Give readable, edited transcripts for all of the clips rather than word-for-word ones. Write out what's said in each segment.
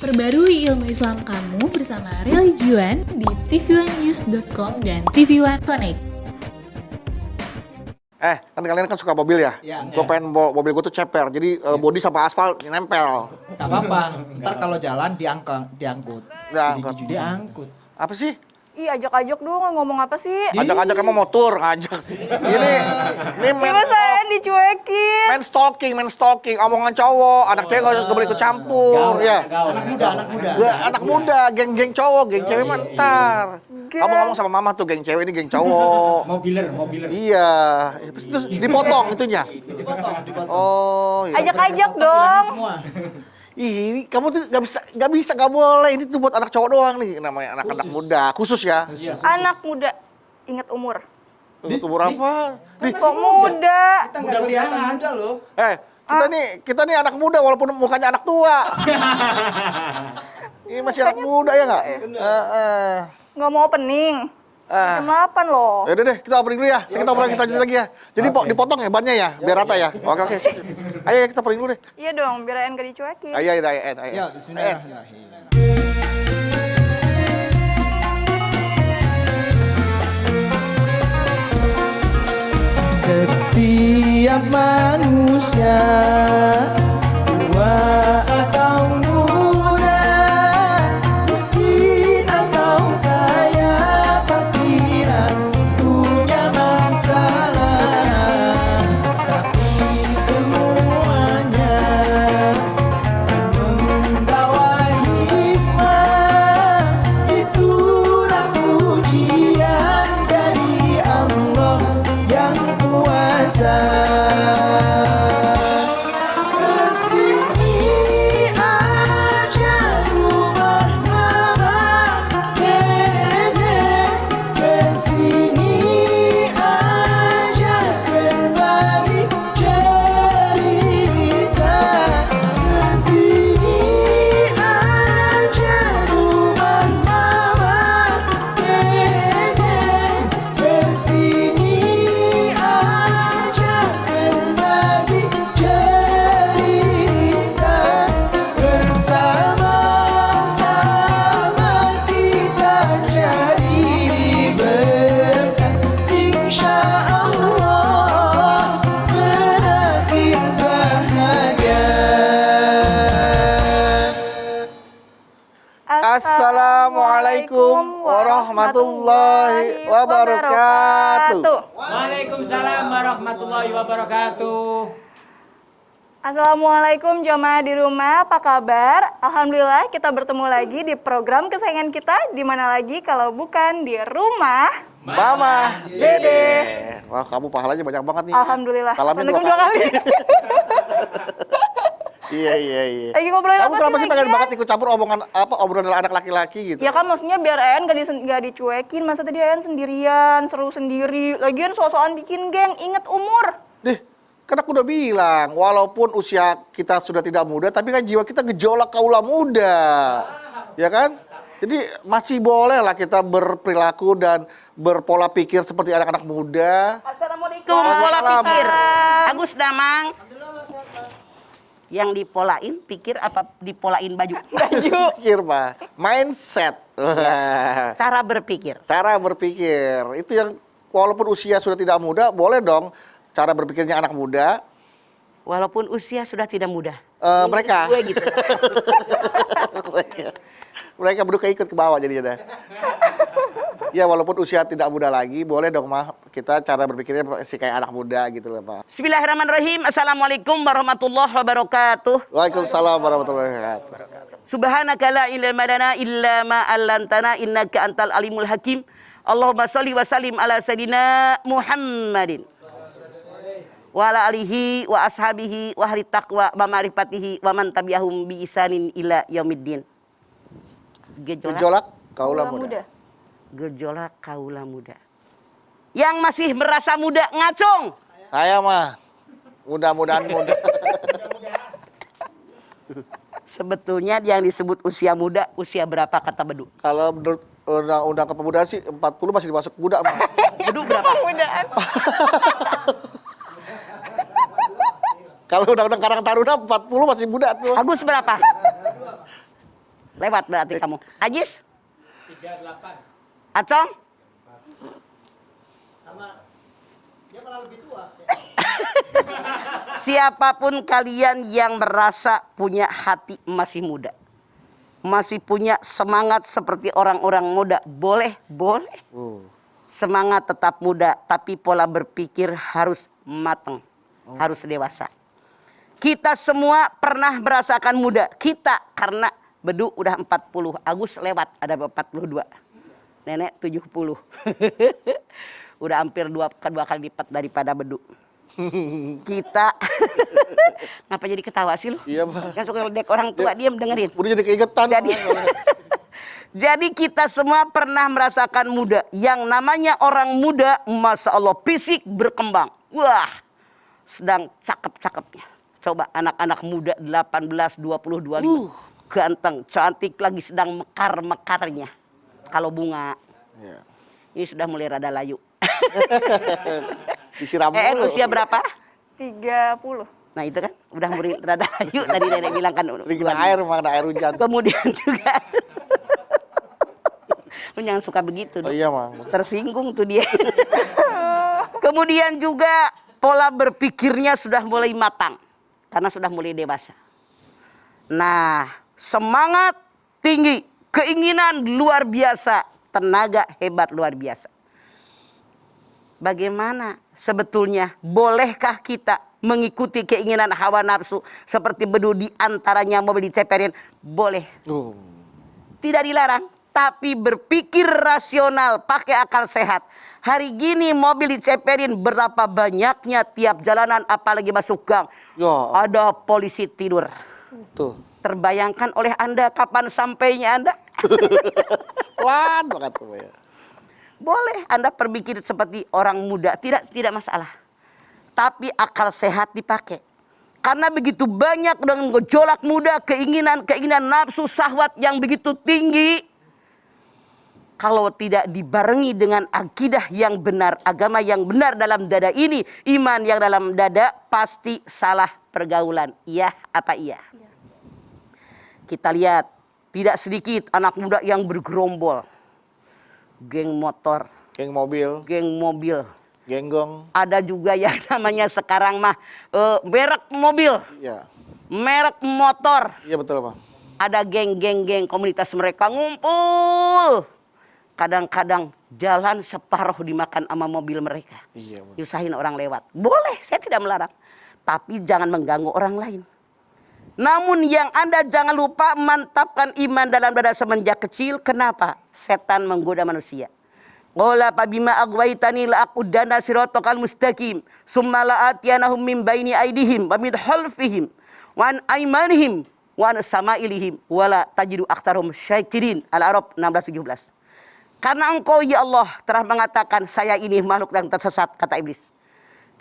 Perbarui ilmu Islam kamu bersama Religion di tv1news.com dan TV1 Connect. Kan kalian kan suka mobil ya? Iya. Gue pengen mobil gue tuh ceper, jadi bodi sama aspal nempel. Gak apa-apa, ntar kalau jalan diangkut. Diangkut. Apa sih? Ih, ajak-ajak dong, ngomong apa sih? Ajak-ajak emang motor, ngajak. Ini Gimana saya dicuekin? main stalking, omongan cowok, anak cewek gak boleh ikut campur, ya. Anak muda, geng-geng cowok, geng cewek mantar. Kamu ngomong sama mama tuh, geng cewek ini geng cowok. Mobiler. Iya, terus dipotong itunya. Dipotong. Oh, iya. Ajak-ajak dong. Semua. Ih, ini kamu tuh gak boleh. Ini tuh buat anak cowok doang nih, namanya anak-anak muda, khusus ya. Anak muda, ingat umur. Umur apa? Kok muda? Kita nggak kelihatan muda loh. Kita nih anak muda walaupun mukanya anak tua. Ini masih anak muda ya nggak? Nggak mau opening. Jam 8 loh. Yaudah deh, kita opening dulu ya. Kita opening kita lanjut lagi ya. Jadi dipotong ya bannya ya, biar rata ya. Oke. Ayo kita opening dulu deh. Iya dong, biar Ayan gak dicuekin. Ayo. Ya, bismillahirrahmanirrahim. Setiap manusia tua atau muda, miskin atau kaya, pastilah punya masalah. Tapi semuanya membawa hikmah. Itulah pujian dari Allah yang kuasa. Kesini aja rumah mama, kesini aja berbagi cerita. Kesini aja rumah mama, kesini aja berbagi cerita. Bersama-sama kita cari berkah, insya Allah berakhir bahagia. Assalamualaikum warahmatullahi wabarakatuh. Waalaikumsalam warahmatullahi wabarakatuh. Assalamualaikum jamaah di rumah, apa kabar? Alhamdulillah kita bertemu lagi di program kesayangan kita. Di mana lagi kalau bukan di rumah Mama Dede. Wah, kamu pahalanya banyak banget nih. Alhamdulillah. Salamnya Assalamualaikum 2 2 kali. Iya. Lagi ngobrolin Kamu apa kenapa sih sih pengen lagi? banget ikut campur obrolan anak laki-laki gitu? Ya kan maksudnya biar Ayan gak dicuekin. Masa tadi Ayan sendirian, seru sendiri. Lagian sok-sokan bikin geng, inget umur. Kan aku udah bilang, walaupun usia kita sudah tidak muda, tapi kan jiwa kita gejolak kaula muda. Ya kan? Jadi masih boleh lah kita berperilaku dan berpola pikir seperti anak-anak muda. Assalamualaikum. Pola pikir. Waalaikumsalam. Agus Damang. Yang dipolain pikir apa dipolain baju? Pikir, Pak. Mindset. Cara berpikir. Cara berpikir. Itu yang walaupun usia sudah tidak muda, boleh dong cara berpikirnya anak muda. Walaupun usia sudah tidak muda. Mereka. Gue gitu. Mereka berdua ikut ke bawah jadinya dah. Ya walaupun usia tidak muda lagi, boleh dong mah kita cara berpikirnya masih kayak anak muda gitu loh, Pak. Bismillahirrahmanirrahim. Assalamualaikum warahmatullahi wabarakatuh. Waalaikumsalam warahmatullahi wabarakatuh. Subhanaka la ilma lana illa ma 'allamtana innaka antal alimul hakim. Allahumma shalli wa sallim ala sayidina Muhammadin wa ala alihi wa ashabihi wa ahli taqwa wa ma'rifatihi wa man tabi'ahum bi isanin ila yaumiddin. Gejolak kaula muda. Gejolak kaula muda. Yang masih merasa muda ngacung. Saya mah mudah-mudahan muda. Sebetulnya yang disebut usia muda, usia berapa kata Bedu? Kalau menurut undang-undang kepemudaan sih 40 masih dimasuk muda mah. Bedu berapa? Pemudaan. Kalau undang-undang Karang Taruna 40 masih muda tuh. Agus berapa? Lewat berarti kamu. Ajis? 38. Acong? Dia malah lebih tua. Siapapun kalian yang merasa punya hati masih muda, masih punya semangat seperti orang-orang muda, boleh. Semangat tetap muda, tapi pola berpikir harus matang, harus dewasa. Kita semua pernah merasakan muda. Kita karena Bedu udah 40, Agus lewat ada 42. Nenek 70. Udah hampir kedua kali lipat daripada Bedu. Kita ngapa jadi ketawa sih lu? Iya, Bang. Yang suka ledek orang tua diam dengerin. Udah jadi keingetan. Jadi kita semua pernah merasakan muda. Yang namanya orang muda, Masya Allah, fisik berkembang. Wah, sedang cakep-cakepnya. Coba anak-anak muda 18, 20, 25. Ganteng, cantik lagi, sedang mekar-mekarnya. Kalau bunga. Ya. Ini sudah mulai rada layu. Disiram dulu. Usia berapa? 30. Nah itu kan, udah mulai rada layu. Tadi nenek bilang kan. Sering kena air, kena air hujan. Kemudian juga. Lu jangan suka begitu. Oh iya, Mang. Tersinggung tuh dia. Kemudian juga pola berpikirnya sudah mulai matang. Karena sudah mulai dewasa. Nah, semangat tinggi. Keinginan luar biasa. Tenaga hebat luar biasa. Bagaimana sebetulnya? Bolehkah kita mengikuti keinginan hawa nafsu? Seperti Bedu di antaranya mobil diceperin. Boleh. Tidak dilarang. Tapi berpikir rasional, pakai akal sehat. Hari gini mobil diceperin, berapa banyaknya tiap jalanan, apalagi masuk gang. Ya. Ada polisi tidur. Tuh. Terbayangkan oleh Anda kapan sampainya Anda? Pelan banget tuh ya. Boleh Anda berpikir seperti orang muda, tidak masalah. Tapi akal sehat dipakai. Karena begitu banyak dengan gejolak muda, keinginan nafsu syahwat yang begitu tinggi. Kalau tidak dibarengi dengan akidah yang benar, agama yang benar dalam dada ini, iman yang dalam dada, pasti salah pergaulan. Iya apa iya? Iya. Kita lihat, tidak sedikit anak muda yang bergerombol. Geng motor. Geng mobil. Genggong. Ada juga yang namanya sekarang mah merek mobil. Iya. Merek motor. Iya betul, Bang. Ada geng komunitas mereka ngumpul. Kadang-kadang jalan separuh dimakan sama mobil mereka. Iya, Bang. Nyusahin orang lewat. Boleh, saya tidak melarang. Tapi jangan mengganggu orang lain. Namun yang Anda jangan lupa mantapkan iman dalam dada semenjak kecil. Kenapa? Setan menggoda manusia. Qala fa bima aghwaytani la aqudanna siratal mustaqim summa la atyanahum min baini aydihim wa min khalfihim wa an aymanihim wa an samailihim wa la tajidu aktsarum syakirin. Al-A'raf 16:17. Karena engkau ya Allah telah mengatakan saya ini makhluk yang tersesat, kata iblis.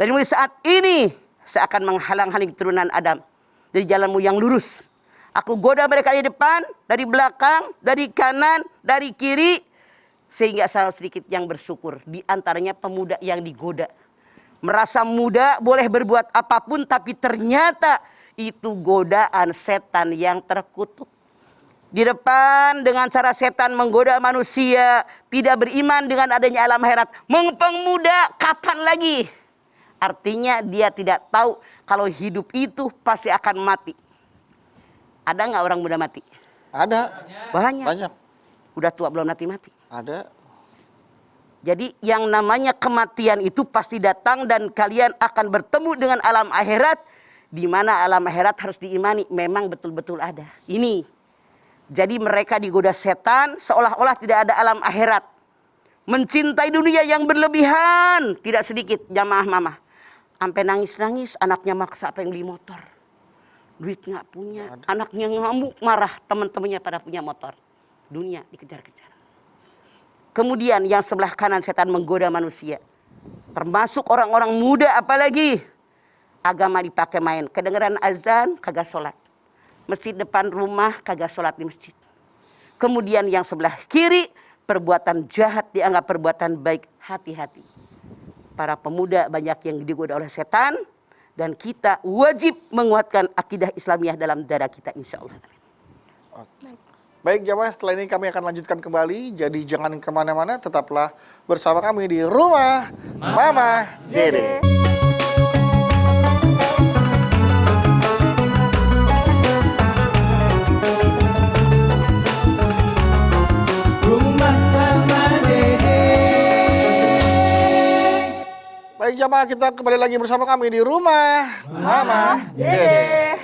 Dari mulai saat ini saya akan menghalang-halangi keturunan Adam dari jalanmu yang lurus. Aku goda mereka di depan, dari belakang, dari kanan, dari kiri. Sehingga salah sedikit yang bersyukur. Di antaranya pemuda yang digoda. Merasa muda boleh berbuat apapun, tapi ternyata itu godaan setan yang terkutuk. Di depan dengan cara setan menggoda manusia, tidak beriman dengan adanya alam akhirat. Pemuda kapan lagi? Artinya dia tidak tahu kalau hidup itu pasti akan mati. Ada nggak orang muda mati? Ada. Banyak. Udah tua belum mati-mati. Ada. Jadi yang namanya kematian itu pasti datang dan kalian akan bertemu dengan alam akhirat. Di mana alam akhirat harus diimani. Memang betul-betul ada. Ini. Jadi mereka digoda setan seolah-olah tidak ada alam akhirat. Mencintai dunia yang berlebihan. Tidak sedikit jamaah mama. Sampai nangis-nangis anaknya maksa pengen beli motor. Duit nggak punya. Anaknya ngamuk marah teman-temannya pada punya motor. Dunia dikejar-kejar. Kemudian yang sebelah kanan setan menggoda manusia. Termasuk orang-orang muda apalagi. Agama dipakai main. Kedengeran azan kagak sholat. Masjid depan rumah kagak sholat di masjid. Kemudian yang sebelah kiri perbuatan jahat dianggap perbuatan baik. Hati-hati. Para pemuda banyak yang digoda oleh setan. Dan kita wajib menguatkan akidah Islamiyah dalam dada kita insya Allah. Baik jamaah, setelah ini kami akan lanjutkan kembali. Jadi jangan kemana-mana, tetaplah bersama kami di Rumah Mama Dede. Rumah Mama Dede. Baik jamaah, kita kembali lagi bersama kami di Rumah Mama Dede.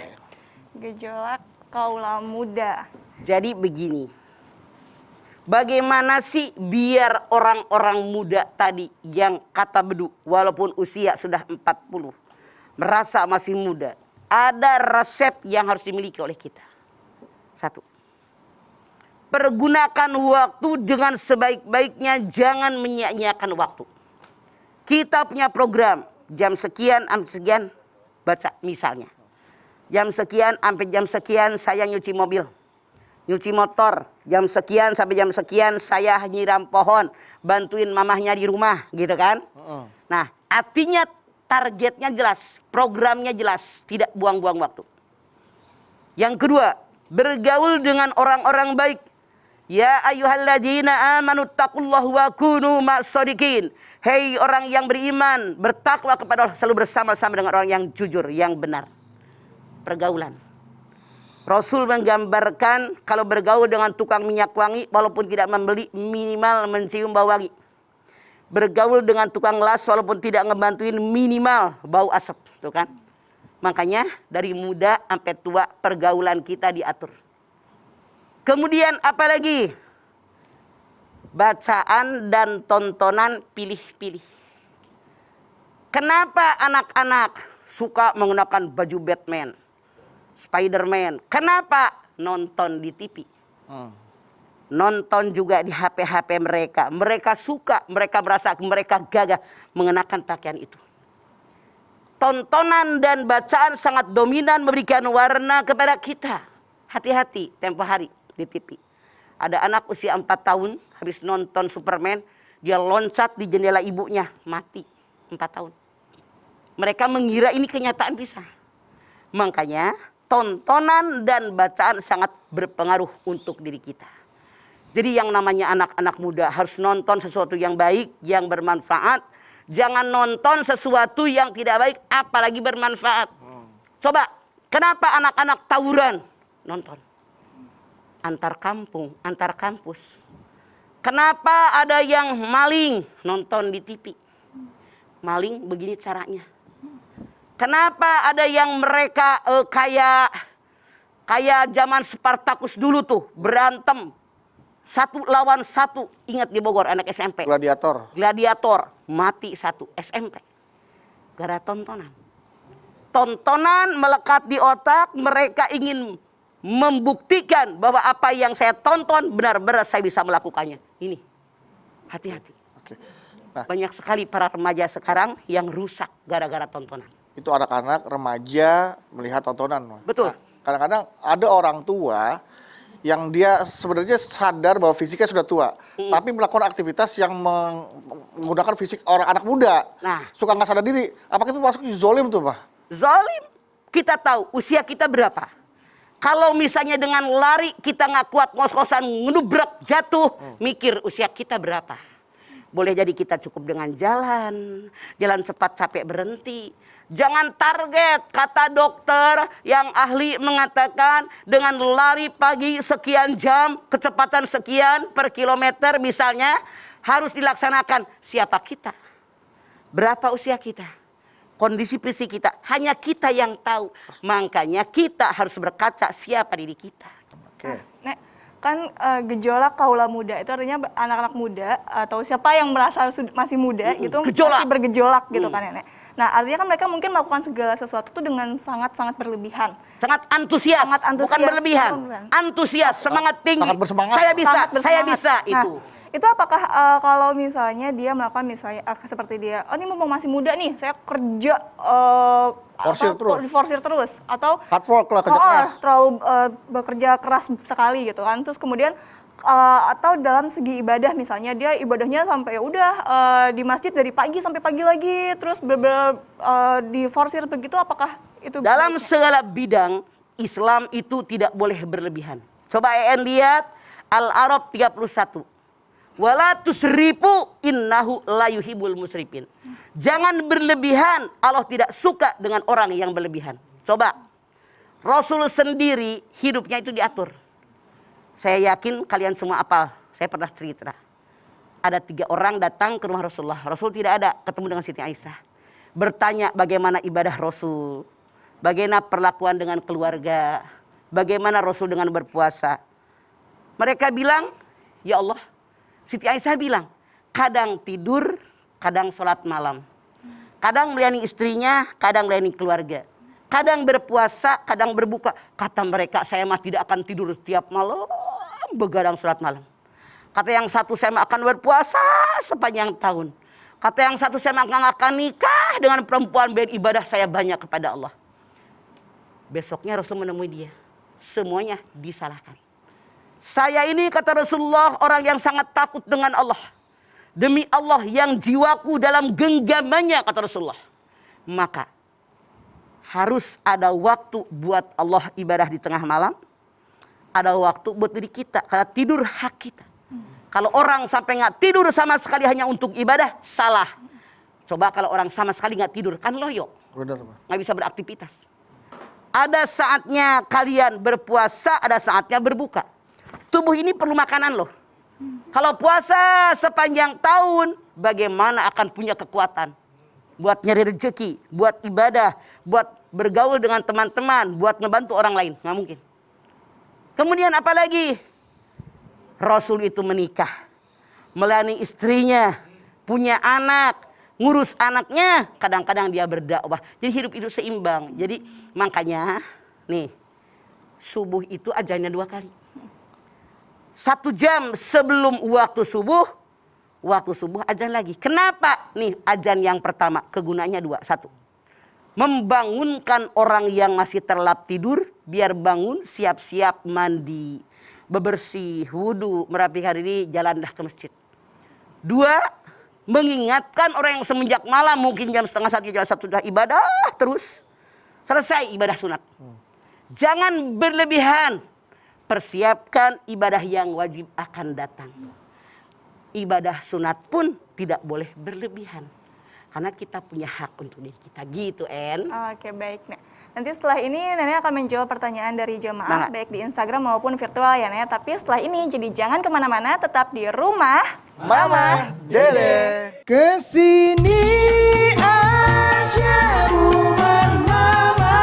Gejolak kaula muda. Jadi begini, bagaimana sih biar orang-orang muda tadi yang kata Bedu, walaupun usia sudah 40, merasa masih muda, ada resep yang harus dimiliki oleh kita. Satu, pergunakan waktu dengan sebaik-baiknya, jangan menyia-nyiakan waktu. Kita punya program, jam sekian, sampai sekian, baca misalnya. Jam sekian sampai jam sekian saya nyuci mobil, nyuci motor. Jam sekian sampai jam sekian saya nyiram pohon, bantuin mamahnya di rumah, gitu kan? Nah, artinya targetnya jelas, programnya jelas, tidak buang-buang waktu. Yang kedua, bergaul dengan orang-orang baik. Ya ayyuhalladzina amanu taqullaha wa kunu ma'as-shadiqin. Hei orang yang beriman, bertakwa kepada Allah, selalu bersama-sama dengan orang yang jujur, yang benar. Pergaulan. Rasul menggambarkan kalau bergaul dengan tukang minyak wangi, walaupun tidak membeli, minimal mencium bau wangi. Bergaul dengan tukang las, walaupun tidak ngebantuin, minimal bau asap. Tuh kan? Makanya dari muda sampai tua pergaulan kita diatur. Kemudian apa lagi? Bacaan dan tontonan pilih-pilih. Kenapa anak-anak suka menggunakan baju Batman, Spiderman? Kenapa? Nonton di TV. Nonton juga di HP-HP mereka. Mereka suka, mereka merasa mereka gagah mengenakan pakaian itu. Tontonan dan bacaan sangat dominan memberikan warna kepada kita. Hati-hati tempo hari di TV. Ada anak usia 4 tahun habis nonton Superman, dia loncat di jendela ibunya, mati. 4 tahun. Mereka mengira ini kenyataan bisa. Makanya tontonan dan bacaan sangat berpengaruh untuk diri kita. Jadi yang namanya anak-anak muda harus nonton sesuatu yang baik, yang bermanfaat. Jangan nonton sesuatu yang tidak baik, apalagi bermanfaat. Coba, kenapa anak-anak tawuran? Nonton. Antar kampung, antar kampus. Kenapa ada yang maling? Nonton di TV. Maling begini caranya. Kenapa ada yang mereka kayak zaman Spartacus dulu tuh, berantem 1 lawan 1. Ingat di Bogor anak SMP. Gladiator mati 1 SMP. Gara tontonan. Tontonan melekat di otak, mereka ingin membuktikan bahwa apa yang saya tonton benar-benar saya bisa melakukannya. Ini, hati-hati. Oke. Nah, banyak sekali para remaja sekarang yang rusak gara-gara tontonan. itu anak-anak remaja melihat tontonan. Betul. Nah, kadang-kadang ada orang tua yang dia sebenarnya sadar bahwa fisiknya sudah tua, tapi melakukan aktivitas yang menggunakan fisik orang anak muda. Nah, suka nggak sadar diri. Apakah itu masuk zolim tuh, Pak? Zolim. Kita tahu usia kita berapa. Kalau misalnya dengan lari kita nggak kuat, ngos-ngosan ngedubrak jatuh, mikir usia kita berapa. Boleh jadi kita cukup dengan jalan cepat capek berhenti. Jangan target, kata dokter yang ahli mengatakan dengan lari pagi sekian jam, kecepatan sekian per kilometer misalnya, harus dilaksanakan. Siapa kita? Berapa usia kita? Kondisi fisik kita, hanya kita yang tahu. Makanya kita harus berkaca siapa diri kita. Oke. Nek, kan gejolak kaula muda itu artinya anak-anak muda atau siapa yang merasa masih muda gitu Gejolak. masih bergejolak gitu kan ya, Nek. Nah, artinya kan mereka mungkin melakukan segala sesuatu itu dengan sangat-sangat berlebihan. Sangat antusias, Sangat antusias, bukan berlebihan. Antusias, semangat tinggi. Sangat bersemangat. Saya bisa, Sangat saya bersemangat. bisa Nah, itu. itu apakah kalau misalnya dia melakukan misalnya seperti dia, oh ini mau masih muda nih, saya kerja diforsir terus atau Hard work lah, kerja keras. terlalu bekerja keras sekali gitu kan. Terus kemudian atau dalam segi ibadah misalnya dia ibadahnya sampai ya udah di masjid dari pagi sampai pagi lagi terus diforsir begitu, apakah itu Dalam segala bidang Islam itu tidak boleh berlebihan. Coba lihat Al-A'raf 31. Wala tusrifu innahu la yuhibbul musrifin. Jangan berlebihan, Allah tidak suka dengan orang yang berlebihan. Coba, Rasul sendiri hidupnya itu diatur. Saya yakin kalian semua hafal. Saya pernah cerita. Ada 3 orang datang ke rumah Rasulullah. Rasul tidak ada, ketemu dengan Siti Aisyah. Bertanya bagaimana ibadah Rasul. Bagaimana perlakuan dengan keluarga. Bagaimana Rasul dengan berpuasa. Mereka bilang, ya Allah, Siti Aisyah bilang, kadang tidur, kadang sholat malam. Kadang melayani istrinya, kadang melayani keluarga. Kadang berpuasa, kadang berbuka. Kata mereka, saya mah tidak akan tidur setiap malam, begadang sholat malam. Kata yang satu, saya mah akan berpuasa sepanjang tahun. Kata yang satu, saya mah akan nikah dengan perempuan, beribadah saya banyak kepada Allah. Besoknya Rasul menemui dia. Semuanya disalahkan. Saya ini, kata Rasulullah, orang yang sangat takut dengan Allah. Demi Allah yang jiwaku dalam genggamannya, kata Rasulullah. Maka harus ada waktu buat Allah ibadah di tengah malam. Ada waktu buat diri kita. Karena tidur hak kita. Kalau orang sampai nggak tidur sama sekali hanya untuk ibadah, salah. Coba kalau orang sama sekali nggak tidur, kan loyo. Nggak bisa beraktivitas. Ada saatnya kalian berpuasa, ada saatnya berbuka. Tubuh ini perlu makanan loh. Kalau puasa sepanjang tahun, bagaimana akan punya kekuatan? Buat nyari rezeki, buat ibadah, buat bergaul dengan teman-teman, buat ngebantu orang lain. Nggak mungkin. Kemudian apa lagi? Rasul itu menikah. Melayani istrinya, punya anak, ngurus anaknya. Kadang-kadang dia berdakwah. Jadi hidup itu seimbang. Jadi makanya nih, subuh itu ajannya 2 kali. 1 jam sebelum waktu subuh azan lagi. Kenapa? Nih azan yang pertama, kegunaannya 2. 1, membangunkan orang yang masih terlelap tidur, biar bangun, siap-siap mandi, bebersih, wudu, merapikan diri, jalan dah ke masjid. 2, mengingatkan orang yang semenjak malam, mungkin jam 12:30, jam 1 sudah ibadah terus. Selesai ibadah sunat. Jangan berlebihan. Persiapkan ibadah yang wajib akan datang. Ibadah sunat pun tidak boleh berlebihan. Karena kita punya hak untuk diri kita. Gitu, En. Oke, baik, Nek. Nanti setelah ini Nenek akan menjawab pertanyaan dari jemaah, baik di Instagram maupun virtual ya, Nek. Tapi setelah ini, jadi jangan kemana-mana, tetap di rumah Mama Dede. Kesini aja rumah Mama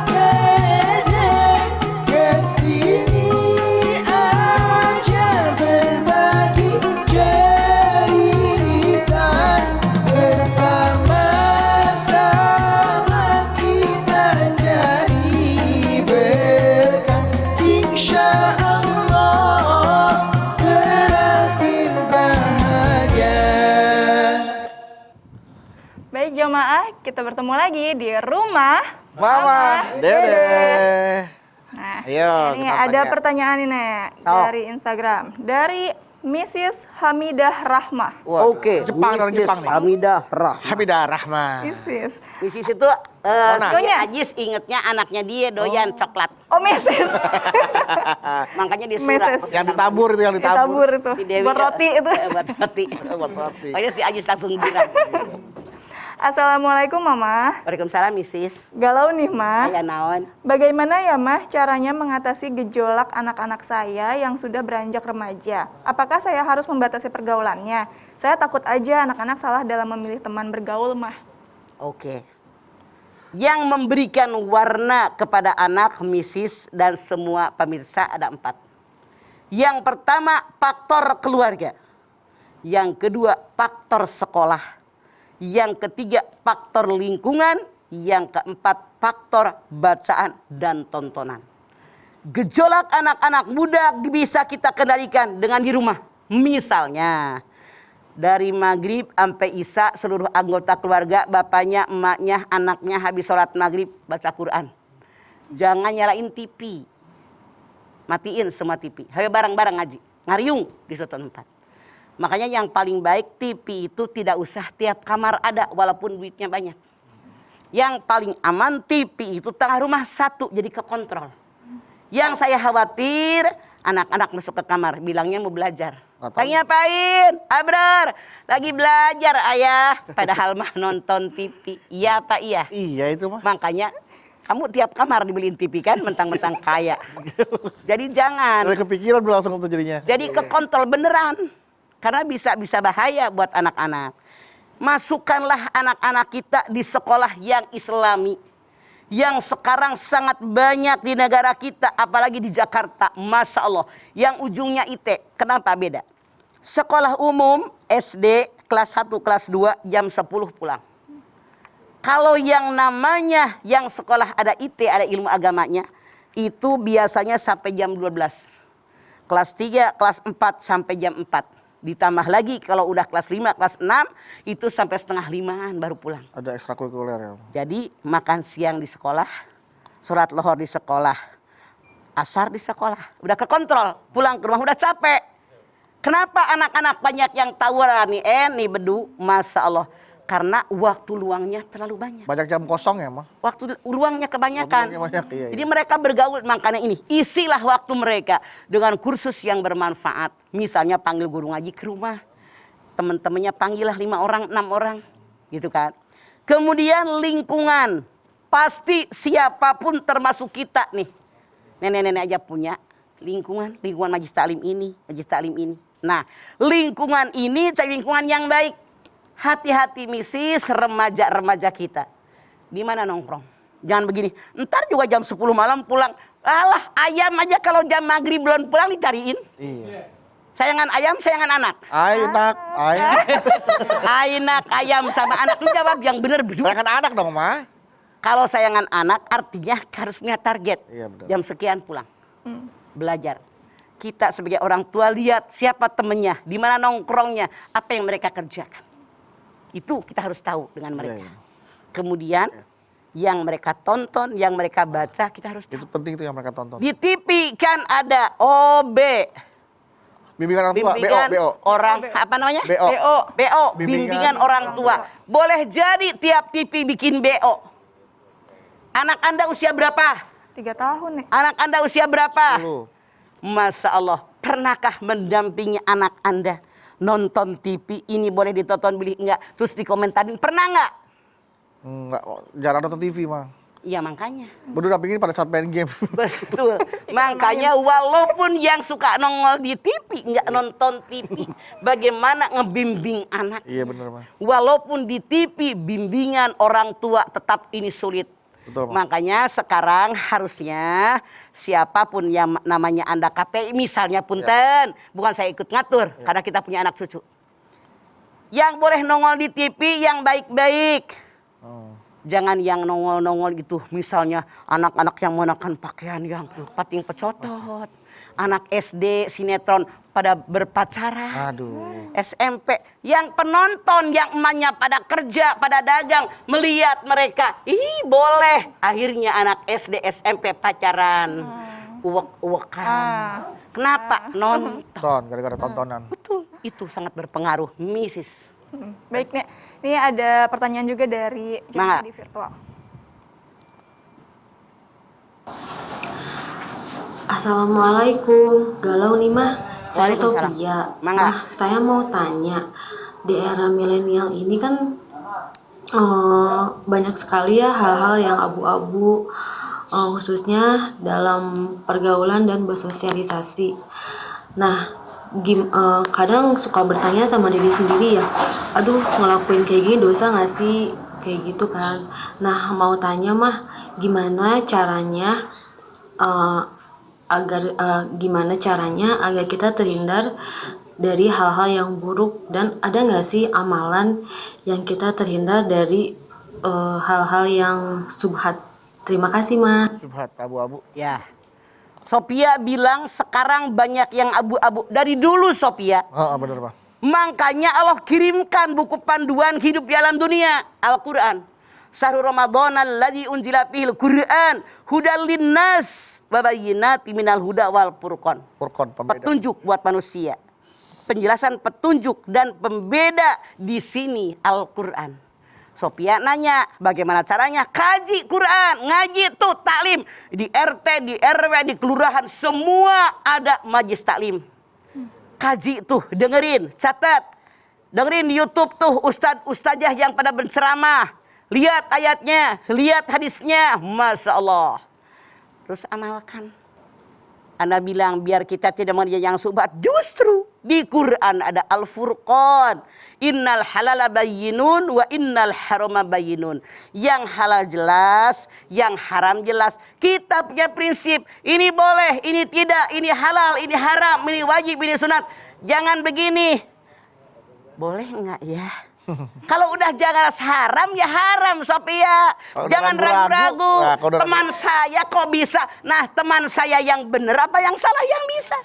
Dede. Kesini aja berbagi cerita. Bersama-sama kita jadi berkah. Insya Allah berakhir bahagia. Baik jemaah, kita bertemu lagi di rumah Mama Dede. Nah, Ayo, ini kita ada tanya. pertanyaan ini Nek, dari Instagram. Dari Mrs. Hamidah Rahmah. Oke. Jepang, orang Mrs. Jepang nih. Hamidah Rahmah. Hamidah Rahman. Mrs. Mrs. itu Nyonya. Ajis ingetnya anaknya dia doyan coklat. Oh, Mrs. Makanya dia Mrs. surat. Yang ditabur itu, yang ditabur. Ditabur itu. Si Dewi Buat roti itu. Buat roti. Buat roti. Makanya si Ajis langsung bilang. Assalamualaikum Mama. Waalaikumsalam Mrs. Galau nih Mah. Ayah naon. Bagaimana ya Mah caranya mengatasi gejolak anak-anak saya yang sudah beranjak remaja? Apakah saya harus membatasi pergaulannya? Saya takut aja anak-anak salah dalam memilih teman bergaul Mah. Oke. Yang memberikan warna kepada anak, Mrs. dan semua pemirsa ada 4. Yang pertama faktor keluarga. Yang kedua faktor sekolah. Yang ketiga faktor lingkungan. Yang keempat faktor bacaan dan tontonan. Gejolak anak-anak muda bisa kita kendalikan dengan di rumah. Misalnya dari maghrib sampai isya seluruh anggota keluarga, bapaknya, emaknya, anaknya habis sholat maghrib baca Quran. Jangan nyalain TV. Matiin semua TV. Hayo bareng-bareng ngaji. Ngariung di suatu tempat. Makanya yang paling baik TV itu tidak usah tiap kamar ada walaupun duitnya banyak. Yang paling aman TV itu tengah rumah satu jadi kekontrol. Yang saya khawatir anak-anak masuk ke kamar bilangnya mau belajar. Nggak tahu. Lagi ngapain? Abrar, lagi belajar ayah. Padahal mah nonton TV. Iya Pak, iya. Iya itu mah. Makanya kamu tiap kamar dibeliin TV kan, mentang-mentang kaya. Jadi jangan. Udah kepikiran udah langsung tuh jadinya. Jadi kekontrol beneran. Karena bisa bahaya buat anak-anak. Masukkanlah anak-anak kita di sekolah yang islami. Yang sekarang sangat banyak di negara kita, apalagi di Jakarta, Masya Allah. Yang ujungnya IT, kenapa beda? Sekolah umum, SD, kelas 1, kelas 2, jam 10 pulang. Kalau yang namanya, yang sekolah ada IT, ada ilmu agamanya, itu biasanya sampai jam 12. Kelas 3, kelas 4, sampai jam 4. Ditambah lagi kalau udah kelas 5, kelas 6, itu sampai setengah 5-an baru pulang. Ada ekstrakurikuler ya. Jadi makan siang di sekolah, sholat lohor di sekolah, asar di sekolah. Udah kekontrol, pulang ke rumah udah capek. Kenapa anak-anak banyak yang tawuran nih bedu? Masya Allah. Karena waktu luangnya terlalu banyak. Banyak jam kosong ya mah. Waktu luangnya kebanyakan. Waktu luangnya banyak, iya. Jadi mereka bergaul, makanya ini. Isilah waktu mereka dengan kursus yang bermanfaat. Misalnya panggil guru ngaji ke rumah. Teman-temannya panggillah 5 orang, 6 orang. Gitu kan. Kemudian lingkungan. Pasti siapapun termasuk kita nih. Nenek-nenek aja punya lingkungan majlis taklim ini, majlis taklim ini. Nah, lingkungan ini cari lingkungan yang baik. Hati-hati misis remaja-remaja kita. Di mana nongkrong? Jangan begini. Ntar juga jam 10 malam pulang. Alah, ayam aja kalau jam maghrib belum pulang dicariin. Iya. Sayangan ayam, sayangan anak. Anak, Anak ayam sama anak. Lu jawab yang benar berdua. Sayangan anak dong, mah. Kalau sayangan anak artinya harus punya target. Iya, benar. Jam sekian pulang. Belajar. Kita sebagai orang tua lihat siapa temennya, di mana nongkrongnya, apa yang mereka kerjakan. Itu kita harus tahu dengan mereka. Iya. Kemudian yang mereka tonton, yang mereka baca, kita harus tahu. Itu penting tuh yang mereka tonton. Di TV kan ada OB. Bimbingan orang tua, Bimbingan BO. orang, apa namanya? BO. BO, Bimbingan bimbingan orang tua. Boleh jadi tiap TV bikin BO. Anak Anda usia berapa? 3 tahun nih. Anak Anda usia berapa? 10. Masya Allah, pernahkah mendampingi anak Anda nonton TV, ini boleh ditonton, beli enggak? Terus dikomentarin, pernah enggak? Enggak, jarang nonton TV mah. Iya makanya. Baru dampingin pada saat main game. Betul. Makanya walaupun yang suka nongol di TV, enggak nonton TV, bagaimana ngebimbing anak? Iya bener mah. Walaupun di TV, bimbingan orang tua tetap ini sulit. Betul, Pak. Makanya sekarang harusnya siapapun yang namanya Anda KPI, misalnya punten, bukan saya ikut ngatur, karena kita punya anak cucu. Yang boleh nongol di TV yang baik-baik. Jangan yang nongol-nongol gitu, misalnya anak-anak yang mengenakan pakaian yang pating pecotot. Anak SD, sinetron pada berpacaran. Aduh. SMP, yang penonton yang emaknya pada kerja, pada dagang, melihat mereka, ih boleh. Akhirnya anak SD, SMP pacaran, uwek-uwekan. Kenapa? Nonton. Gara-gara tontonan. Betul, itu sangat berpengaruh, Mrs. Baik nih, ini ada pertanyaan juga dari jamaah di virtual. Assalamualaikum, galau nih mah. Saya Waalaikumsalam. Sofia. Mangga. Mah, saya mau tanya, di era milenial ini kan banyak sekali ya hal-hal yang abu-abu, khususnya dalam pergaulan dan bersosialisasi. Nah, kadang suka bertanya sama diri sendiri ya, aduh ngelakuin kayak gini dosa gak sih? Kayak gitu kan. Nah, mau tanya mah, gimana caranya agar kita terhindar dari hal-hal yang buruk, dan ada nggak sih amalan yang kita terhindar dari hal-hal yang subhat? Terima kasih, Ma. Subhat, abu-abu. Ya, Sophia bilang sekarang banyak yang abu-abu. Dari dulu Sophia. Bener Pak. Makanya Allah kirimkan buku panduan hidup di alam dunia, Al-Quran. Syahrul Ramadan alladzi unzila fihil Qur'an hudal linnas wa bayyinatin minal huda wal furqan. Furqan, pembeda. Petunjuk buat manusia. Penjelasan petunjuk dan pembeda di sini Al-Quran. Sophia nanya, bagaimana caranya? Kaji Quran, ngaji tuh, taklim. Di RT, di RW, di kelurahan, semua ada majlis taklim. Kaji tuh, dengerin, catat. Dengerin di YouTube tuh ustadzah yang pada berceramah. Lihat ayatnya, lihat hadisnya. Masya Allah. Terus amalkan. Anda bilang biar kita tidak menjadi yang subhat. Justru di Quran ada Al-Furqan. Innal halala bayyinun wa innal harama bayyinun. Yang halal jelas, yang haram jelas. Kita punya prinsip. Ini boleh, ini tidak, ini halal, ini haram, ini wajib, ini sunat. Jangan begini. Boleh enggak ya? Kalau udah jangan haram ya haram, Sophia. Jangan ragu-ragu. Nah, teman saya kok bisa. Nah, teman saya yang benar apa yang salah yang bisa.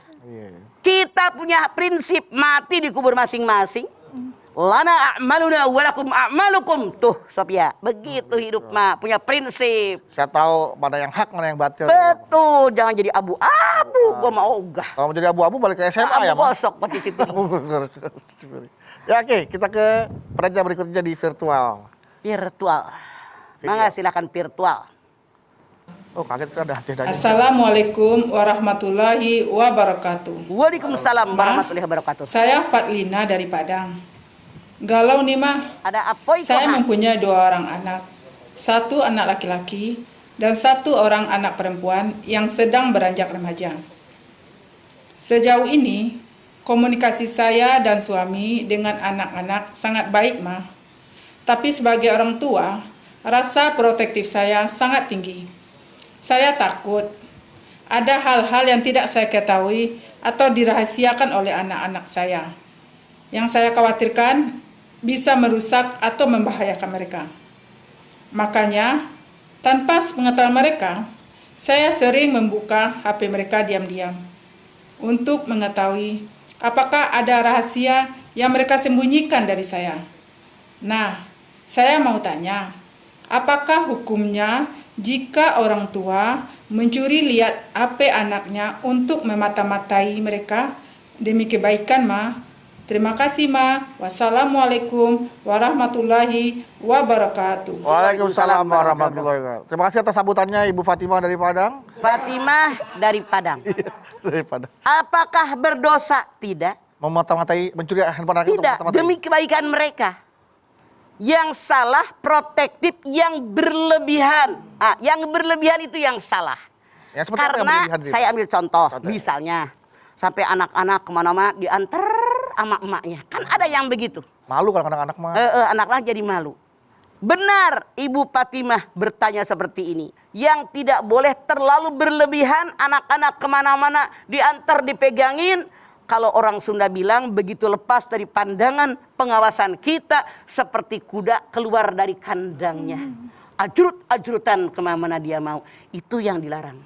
Kita punya prinsip mati di kubur masing-masing. Lana a'maluna walakum a'malukum. Tuh, Sophia. Begitu hidup mah, punya prinsip. Saya tahu mana yang hak, mana yang batil. Betul, jangan jadi abu-abu. Gua mau ogah. Kalau mau jadi abu-abu balik ke SMA ya, Abu Mas. gosok pasti cipiring. Ya oke, kita ke pertanyaan berikutnya di virtual. Virtual. Mangga silakan virtual. Oh kaget kan ada Aceh. Assalamualaikum warahmatullahi wabarakatuh. Waalaikumsalam warahmatullahi wabarakatuh. Saya Fatlina dari Padang. Galau nih mah. Ada apa itu? Saya mempunyai 2 orang anak. 1 anak laki-laki dan 1 orang anak perempuan yang sedang beranjak remaja. Sejauh ini komunikasi saya dan suami dengan anak-anak sangat baik mah. Tapi sebagai orang tua, rasa protektif saya sangat tinggi. Saya takut ada hal-hal yang tidak saya ketahui atau dirahasiakan oleh anak-anak saya. Yang saya khawatirkan bisa merusak atau membahayakan mereka. Makanya, tanpa pengetahuan mereka, saya sering membuka HP mereka diam-diam untuk mengetahui apakah ada rahasia yang mereka sembunyikan dari saya. Nah, saya mau tanya, apakah hukumnya jika orang tua mencuri lihat HP anaknya untuk memata-matai mereka demi kebaikan, Ma? Terima kasih, Ma. Wassalamualaikum warahmatullahi wabarakatuh. Waalaikumsalam warahmatullahi wabarakatuh. Terima kasih atas sambutannya Ibu Fatimah dari Padang. Fatimah dari Padang. Dari Padang. Apakah berdosa? Tidak. Memata-matai, mencuri handphone anak itu Tidak. memata-matai. Demi kebaikan mereka. Yang salah protektif yang berlebihan. Yang berlebihan itu yang salah. Yang seperti apa yang Karena berlebihan, Rit? saya ambil contoh. Contoh. Misalnya sampai anak-anak kemana-mana diantar sama emaknya. Kan ada yang begitu. Malu kalau anak-anak mah. Anak-anak jadi malu. Benar Ibu Fatimah bertanya seperti ini. Yang tidak boleh terlalu berlebihan, anak-anak kemana-mana diantar dipegangin. Kalau orang Sunda bilang begitu lepas dari pandangan pengawasan kita seperti kuda keluar dari kandangnya. Ajrut-ajrutan kemana-mana dia mau. Itu yang dilarang.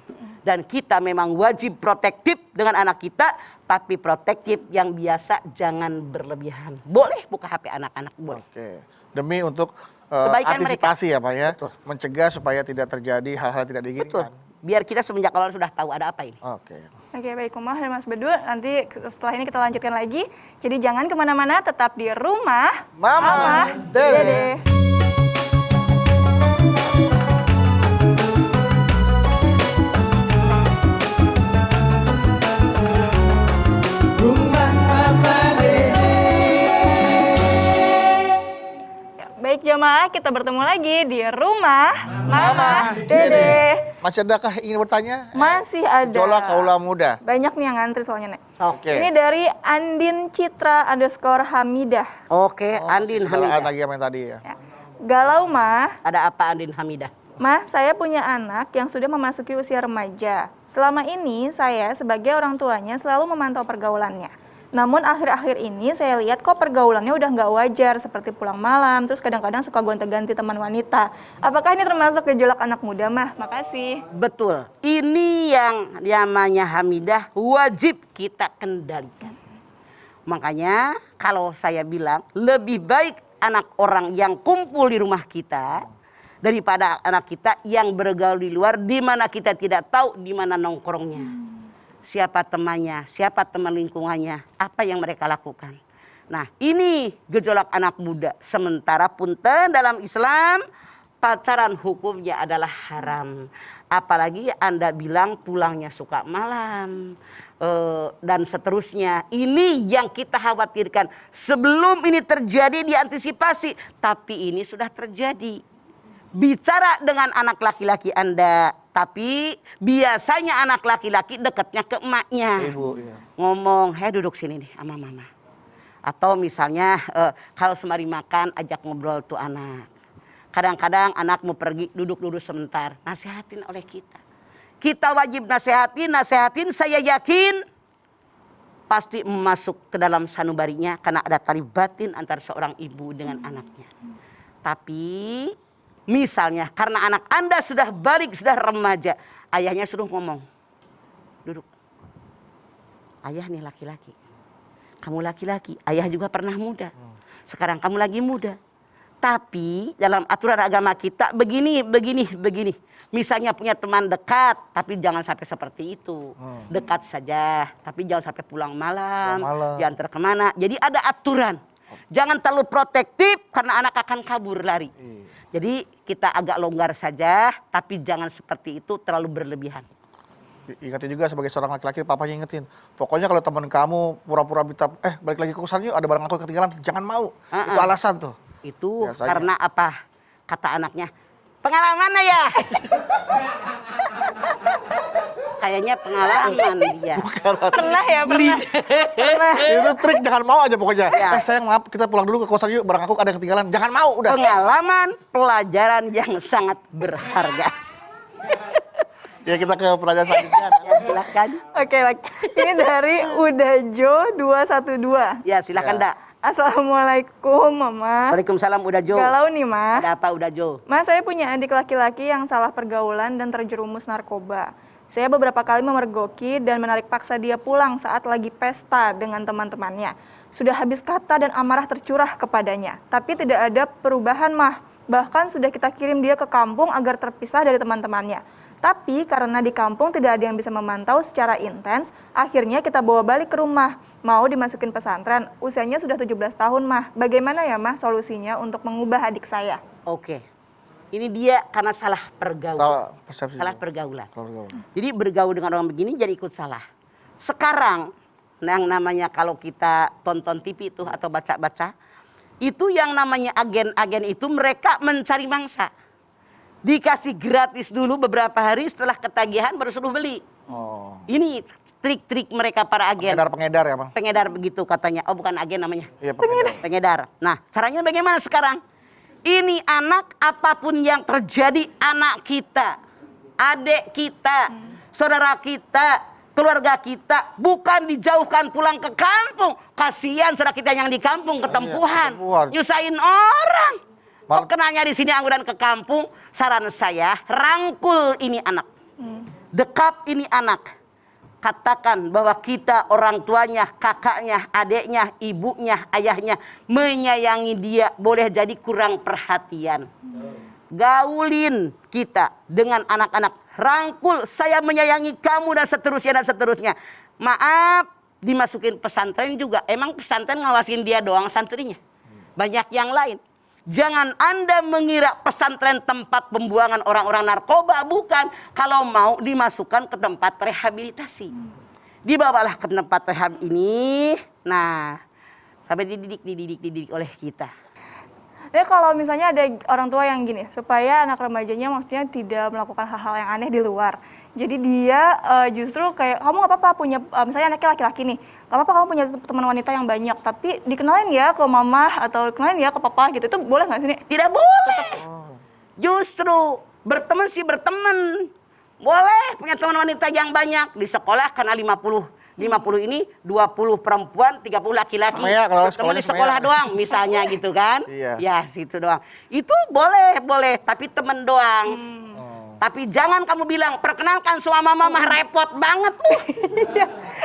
Dan kita memang wajib protektif dengan anak kita, tapi protektif yang biasa jangan berlebihan. Boleh buka HP anak-anak, boleh. Oke. Demi untuk Kebaikan antisipasi mereka. ya Pak ya. Betul. Mencegah supaya tidak terjadi hal-hal tidak diinginkan. Betul. Biar kita semenjak awal sudah tahu ada apa ini. Oke. Oke, baik Umar dan Mas Bedu. Nanti setelah ini kita lanjutkan lagi. Jadi jangan kemana-mana, tetap di rumah. Mama, Dede. Rumah Mama Dede. Baik jemaah, kita bertemu lagi di rumah Mama Dede. Masih adakah ingin bertanya? Masih ada. Jola Kaula Muda. Banyak nih yang ngantri soalnya, Nek. Oke. Ini dari Andin Citra _Hamidah. Oke, Andin Salaan Hamidah. lagi sama yang tadi ya. Ya. Galau, Mah. Ada apa Andin Hamidah? Mah, saya punya anak yang sudah memasuki usia remaja. Selama ini saya sebagai orang tuanya selalu memantau pergaulannya. Namun akhir-akhir ini saya lihat kok pergaulannya udah nggak wajar, seperti pulang malam, terus kadang-kadang suka gonta-ganti teman wanita. Apakah ini termasuk gejolak anak muda, Mah? Makasih. Betul. Ini yang namanya Hamidah wajib kita kendalikan. Makanya kalau saya bilang lebih baik anak orang yang kumpul di rumah kita daripada anak kita yang bergaul di luar di mana kita tidak tahu di mana nongkrongnya. Siapa temannya, siapa teman lingkungannya, apa yang mereka lakukan. Nah, ini gejolak anak muda. Sementara punten dalam Islam pacaran hukumnya adalah haram. Apalagi Anda bilang pulangnya suka malam dan seterusnya. Ini yang kita khawatirkan. Sebelum ini terjadi diantisipasi, tapi ini sudah terjadi. Bicara dengan anak laki-laki Anda, tapi biasanya anak laki-laki dekatnya ke emaknya. Ibu, iya. Ngomong, duduk sini nih sama mama. Atau misalnya kalau semari makan ajak ngobrol tuh anak. Kadang-kadang anak mau pergi duduk-duduk sebentar. Nasihatin oleh kita. Kita wajib nasihatin. Saya yakin pasti masuk ke dalam sanubarinya. Karena ada tali batin antara seorang ibu dengan anaknya. Tapi misalnya karena anak Anda sudah balik, sudah remaja. Ayahnya suruh ngomong. Duduk. Ayah nih laki-laki. Kamu laki-laki, ayah juga pernah muda. Sekarang kamu lagi muda. Tapi dalam aturan agama kita begini. Misalnya punya teman dekat, tapi jangan sampai seperti itu. Dekat saja, tapi jangan sampai pulang malam. Diantar kemana. Jadi ada aturan. Jangan terlalu protektif karena anak akan kabur lari. Jadi kita agak longgar saja, tapi jangan seperti itu terlalu berlebihan. Ingatin juga sebagai seorang laki-laki, papanya ingetin. Pokoknya kalau teman kamu pura-pura minta, balik lagi ke kosan yuk, ada barang aku ketinggalan. Jangan mau. Itu alasan tuh. Itu biasanya. Karena apa? Kata anaknya, pengalaman ya. Kayaknya pengalaman dia. Pernah ya, pernah. Itu trik, jangan mau aja pokoknya. Ya. Sayang maaf, kita pulang dulu ke kosan yuk, barang aku ada yang ketinggalan. Jangan mau, udah. Pengalaman, pelajaran yang sangat berharga. Ya kita ke pelajaran selanjutnya. Ya, silahkan. Oke, ini dari Udajo 212. Ya silahkan Dak. Assalamualaikum Mama. Waalaikumsalam Udajo. Galau nih Ma. Ada apa Udajo? Mas, saya punya adik laki-laki yang salah pergaulan dan terjerumus narkoba. Saya beberapa kali memergoki dan menarik paksa dia pulang saat lagi pesta dengan teman-temannya. Sudah habis kata dan amarah tercurah kepadanya. Tapi tidak ada perubahan Mah. Bahkan sudah kita kirim dia ke kampung agar terpisah dari teman-temannya. Tapi karena di kampung tidak ada yang bisa memantau secara intens, akhirnya kita bawa balik ke rumah. Mau dimasukin pesantren, usianya sudah 17 tahun Mah. Bagaimana ya Mah solusinya untuk mengubah adik saya? Oke. Ini dia karena salah pergaulan. Salah persepsi. Salah pergaulan. Jadi bergaul dengan orang begini jadi ikut salah. Sekarang yang namanya kalau kita tonton TV itu atau baca-baca, itu yang namanya agen-agen itu mereka mencari mangsa. Dikasih gratis dulu beberapa hari, setelah ketagihan baru suruh beli. Oh. Ini trik-trik mereka para agen. Pengedar ya Bang? Pengedar begitu katanya. Oh bukan agen namanya. Iya pengedar. Pengedar. Nah caranya bagaimana sekarang? Ini anak, apapun yang terjadi, anak kita, adik kita, saudara kita, keluarga kita, bukan dijauhkan pulang ke kampung. Kasihan saudara kita yang di kampung ketempuhan, nyusahin orang. Kok kenanya di sini angguran ke kampung? Saran saya, rangkul ini anak, dekap ini anak. Katakan bahwa kita orang tuanya, kakaknya, adiknya, ibunya, ayahnya menyayangi dia, boleh jadi kurang perhatian. Gaulin kita dengan anak-anak, rangkul, saya menyayangi kamu dan seterusnya. Maaf, dimasukin pesantren juga. Emang pesantren ngawasin dia doang santrinya? Banyak yang lain. Jangan Anda mengira pesantren tempat pembuangan orang-orang narkoba, bukan. Kalau mau dimasukkan ke tempat rehabilitasi. Dibawalah ke tempat rehab ini. Nah, sampai dididik oleh kita. Ya kalau misalnya ada orang tua yang gini, supaya anak remajanya maksudnya tidak melakukan hal-hal yang aneh di luar. Jadi dia justru kayak, kamu gak apa-apa punya, misalnya anaknya laki-laki nih, gak apa-apa kamu punya teman wanita yang banyak, tapi dikenalin ya ke mama atau dikenalin ya ke papa gitu, itu boleh gak sih nih? Tidak boleh. Justru berteman sih berteman. Boleh punya teman wanita yang banyak. Di sekolah karena 50 ini 20 perempuan, 30 laki-laki. Teman di sekolah doang misalnya gitu kan. Iya. Ya situ doang. Itu boleh, tapi teman doang. Tapi jangan kamu bilang perkenalkan sama mama, repot banget.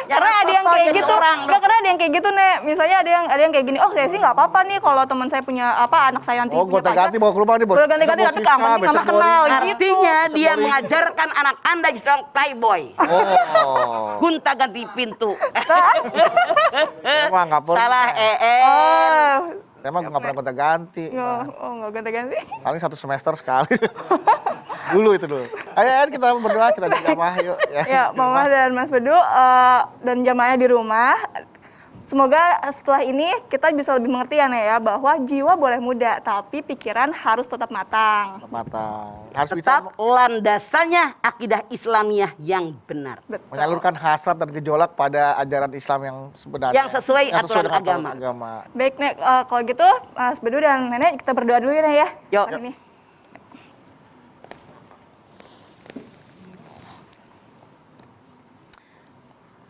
Karena ada yang mau kayak jadi gitu. orang, Nggak, karena ada yang kayak gitu, Nek. Misalnya ada yang kayak gini, oh saya sih nggak apa-apa nih kalau teman saya punya anak saya nanti Oh, punya gonta-ganti pacar. bawa ke rumah nih, Boleh ganti-ganti tapi kamu nggak kenal gitu. Artinya dia mengajarkan anak Anda jadi seorang playboy. Oh. Gonta-ganti pintu. Emang nggak perlu. Salah Oh, Emang nggak pernah gonta-ganti. nggak ganti-ganti. Paling 1 semester sekali. Dulu itu dulu. Ayo kita berdoa, kita jamaah yuk. Ya, Mama dan Mas Bedu dan jamaahnya di rumah. Semoga setelah ini kita bisa lebih mengerti ya bahwa jiwa boleh muda, tapi pikiran harus tetap matang. Matang. Harus tetap landasannya akidah Islamiyah yang benar. Betul. menyalurkan hasrat dan gejolak pada ajaran Islam yang sebenarnya. Yang sesuai aturan dengan agama. Baik, Nek, kalau gitu Mas Bedu dan Nenek kita berdoa dulu ya, Nek, ya. Yuk. Ini.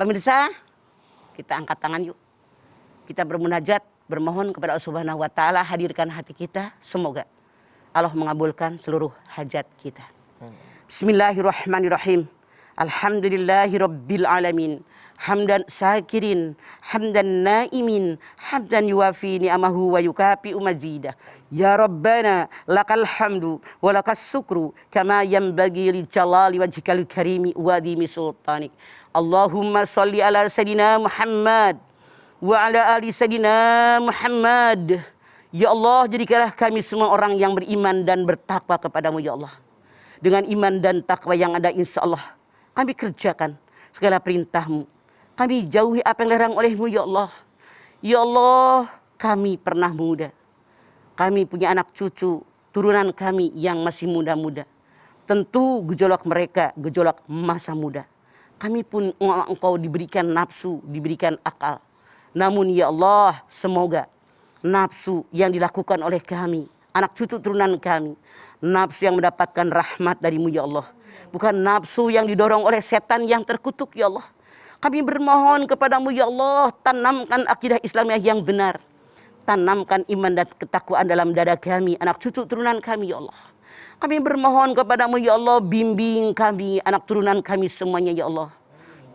Pemirsa, kita angkat tangan yuk. Kita bermunajat, bermohon kepada Allah Subhanahu wa taala hadirkan hati kita, semoga Allah mengabulkan seluruh hajat kita. Bismillahirrahmanirrahim. Alhamdulillahirabbil alamin. Hamdan syakirin, hamdan naimin, hamdan yuwafi ni'amahu wa yukafi mazidah. Ya Rabbana, lakal hamdu wa lakas syukru kama yanbaghi li jalali wajhikal karimi wa dimi sultanik. Allahumma salli ala sayidina Muhammad wa ala ali sayidina Muhammad. Ya Allah, jadikanlah kami semua orang yang beriman dan bertakwa kepadamu ya Allah. Dengan iman dan takwa yang ada insya Allah kami kerjakan segala perintahmu. Kami jauhi apa yang dilarang olehmu ya Allah. Ya Allah, kami pernah muda. Kami punya anak cucu, turunan kami yang masih muda-muda. Tentu gejolak mereka, gejolak masa muda. Kami pun engkau diberikan nafsu, diberikan akal. Namun ya Allah, semoga nafsu yang dilakukan oleh kami, anak cucu turunan kami, nafsu yang mendapatkan rahmat darimu ya Allah. Bukan nafsu yang didorong oleh setan yang terkutuk ya Allah. Kami bermohon kepadamu ya Allah, tanamkan akidah Islamiyah yang benar. Tanamkan iman dan ketakwaan dalam dada kami, anak cucu turunan kami ya Allah. Kami bermohon kepadamu ya Allah, bimbing kami, anak turunan kami semuanya ya Allah.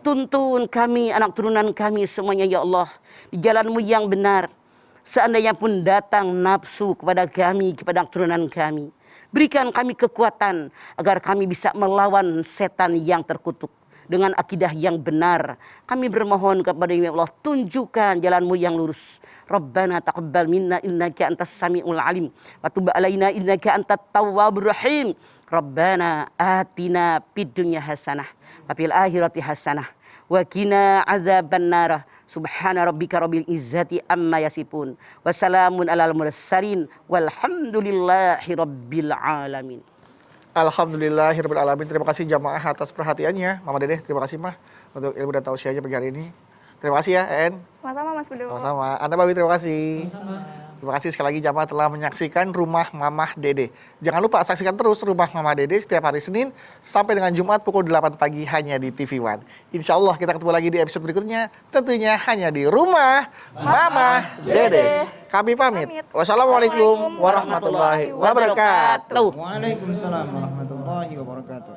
Tuntun kami, anak turunan kami semuanya ya Allah, di jalanmu yang benar. Seandainya pun datang nafsu kepada kami, kepada anak turunan kami, berikan kami kekuatan agar kami bisa melawan setan yang terkutuk. Dengan akidah yang benar, kami bermohon kepada ya Allah, tunjukkan jalanmu yang lurus. Rabbana taqabbal minna innaka antas samiul alim wa tub alaina innaka antat tawwabur rahim. Rabbana atina fid dunya hasanah wa fil akhirati hasanah wa qina azabannar. Subhana rabbika rabbil izzati amma yasifun wa salamun alal mursalin walhamdulillahi rabbil alamin. Alhamdulillahirabbil alamin. Terima kasih jamaah atas perhatiannya. Mama Dedeh, terima kasih Mah untuk ilmu dan tausiahnya pagi hari ini. Terima kasih ya, En. Sama-sama, Mas Bedu. Sama-sama. Anda Bawi, terima kasih. Terima kasih sekali lagi jamaah telah menyaksikan Rumah Mamah Dede. Jangan lupa saksikan terus Rumah Mamah Dede setiap hari Senin sampai dengan Jumat pukul 8 pagi hanya di TV One. Insya Allah kita ketemu lagi di episode berikutnya, tentunya hanya di Rumah Mamah Dede. Kami pamit. Wassalamualaikum warahmatullahi wabarakatuh. Waalaikumsalam warahmatullahi wabarakatuh.